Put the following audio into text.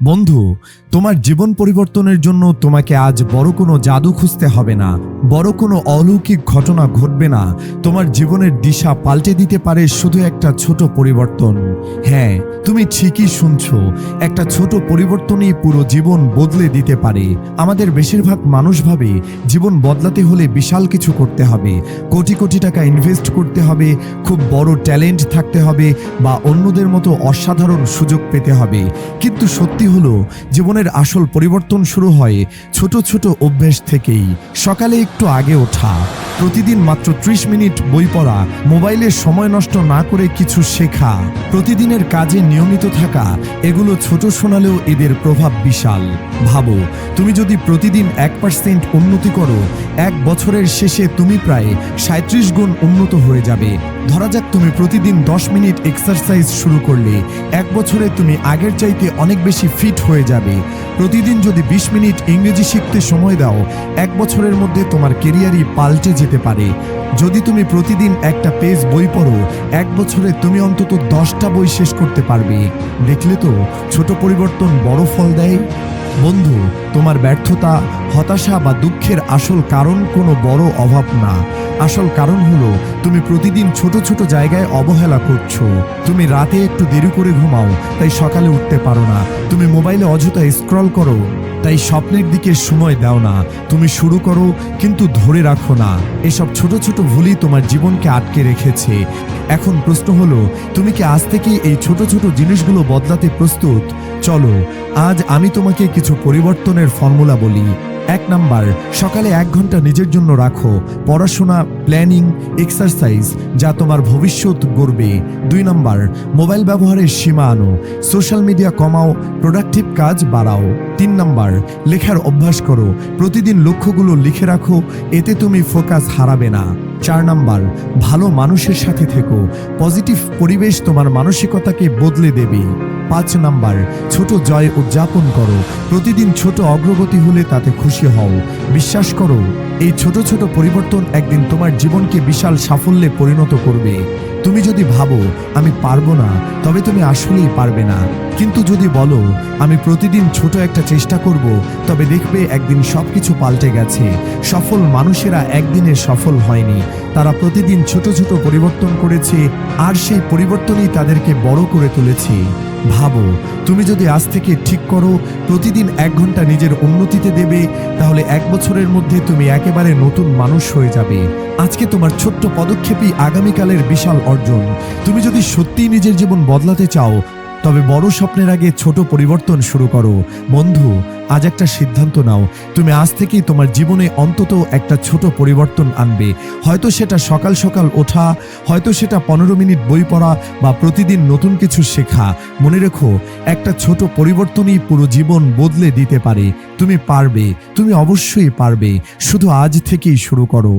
বন্ধু, তোমার জীবন পরিবর্তনের জন্য তোমাকে আজ বড় কোনো জাদু খুঁজতে হবে না, বড় কোনো অলৌকিক ঘটনা ঘটবে না। তোমার জীবনের দিশা পাল্টে দিতে পারে শুধু একটা ছোট পরিবর্তন। হ্যাঁ, তুমি ঠিকই শুনছো, একটা ছোট পরিবর্তনই পুরো জীবন বদলে দিতে পারে। আমাদের বেশিরভাগ মানুষ ভাবে জীবন বদলাতে হলে বিশাল কিছু করতে হবে, কোটি কোটি টাকা ইনভেস্ট করতে হবে, খুব বড় ট্যালেন্ট থাকতে হবে বা অন্যদের মতো অসাধারণ সুযোগ পেতে হবে। কিন্তু সত্যি হলো, জীবনের আসল পরিবর্তন শুরু হয় ছোট ছোট অভ্যাস থেকেই। সকালে একটু আগে ওঠা, প্রতিদিন মাত্র 30 মিনিট বই পড়া, মোবাইলে সময় নষ্ট না করে কিছু শেখা, প্রতিদিনের কাজে নিয়মিত থাকা, এগুলো ছোট শোনালেও এদের প্রভাব বিশাল। ভাবো, তুমি যদি প্রতিদিন 1% উন্নতি করো, এক বছরের শেষে তুমি প্রায় 37 গুণ উন্নত হয়ে যাবে। ধরা যাক তুমি প্রতিদিন 10 মিনিট এক্সারসাইজ শুরু করলে, এক বছরে তুমি আগের চাইতে অনেক বেশি ফিট হয়ে যাবে। প্রতিদিন যদি 20 মিনিট ইংরেজি শিখতে সময় দাও, এক বছরের মধ্যে তোমার কেরিয়ারই পাল্টে যেতে পারে। যদি তুমি প্রতিদিন একটা পেজ বই পড়ো, এক বছরে তুমি অন্তত 10টা বই শেষ করতে পারবে। দেখলে তো, ছোট পরিবর্তন বড় ফল দেয়। বন্ধু, তোমার ব্যর্থতা, হতাশা বা দুঃখের আসল কারণ কোনো বড় অভাব না। আসল কারণ হলো তুমি প্রতিদিন ছোট ছোট জায়গায় অবহেলা করছো। তুমি রাতে একটু দেরি করে ঘুমাও, তাই সকালে উঠতে পারো না। তুমি মোবাইলে অযথা স্ক্রল করো, তাই স্বপ্নের দিকে সময় দাও না। তুমি শুরু করো কিন্তু ধরে রাখো না। এসব ছোট ছোট ভুলই তোমার জীবনকে আটকে রেখেছে। এখন প্রশ্ন হলো, তুমি কি আজ থেকে এই ছোট ছোট জিনিসগুলো বদলাতে প্রস্তুত? চলো, আজ আমি তোমাকে কিছু পরিবর্তনের ফর্মুলা বলি। 1 নাম্বার, সকালে 1 ঘন্টা নিজের জন্য রাখো। পড়াশোনা, প্ল্যানিং, এক্সারসাইজ, যা তোমার ভবিষ্যৎ গড়বে। 2 নাম্বার, মোবাইল ব্যবহারের সীমা আনো। সোশ্যাল মিডিয়া কমাও, প্রোডাক্টিভ কাজ বাড়াও। 3 নাম্বার, লেখার অভ্যাস করো। প্রতিদিন লক্ষ্যগুলো লিখে রাখো, এতে তুমি ফোকাস হারাবে না। 4 নাম্বার, ভালো মানুষের সাথে থেকো। পজিটিভ পরিবেশ তোমার মানসিকতাকে বদলে দেবে। 5 নাম্বার, ছোট জয় উদযাপন করো। প্রতিদিন ছোট অগ্রগতি হলে তাতে খুশি হও। বিশ্বাস করো, এই ছোট ছোট পরিবর্তন একদিন তোমার জীবনকে বিশাল সাফল্যে পরিণত করবে। তুমি যদি ভাবো আমি পারবো না, তবে তুমি আসলেই পারবে না। কিন্তু যদি বলো আমি প্রতিদিন ছোট একটা চেষ্টা করব, তবে দেখবে একদিন সবকিছু পাল্টে গেছে। সফল মানুষেরা একদিনে সফল হয়নি, তারা প্রতিদিন ছোট ছোট পরিবর্তন করেছে, আর সেই পরিবর্তনই তাদেরকে বড় করে তুলেছে। ভাবো, তুমি যদি আজ থেকে ঠিক করো প্রতিদিন 1 ঘন্টা নিজের উন্নতিতে দেবে, তাহলে 1 বছরের মধ্যে তুমি একেবারে নতুন মানুষ হয়ে যাবে। আজকে তোমার ছোট্ট পদক্ষেপই আগামীকালের বিশাল অর্জন। তুমি যদি সত্যিই নিজের জীবন বদলাতে চাও, তবে বড় স্বপ্নের আগে ছোট পরিবর্তন শুরু করো। বন্ধু, আজ একটা সিদ্ধান্ত নাও, তুমি আজ থেকেই তোমার জীবনে অন্তত একটা ছোট পরিবর্তন আনবে। হয়তো সেটা সকাল সকাল ওঠা, হয়তো সেটা 15 মিনিট বই পড়া বা প্রতিদিন নতুন কিছু শেখা। মনে রেখো, একটা ছোট পরিবর্তনই পুরো জীবন বদলে দিতে পারে। তুমি পারবে, তুমি অবশ্যই পারবে। শুধু আজ থেকেই শুরু করো।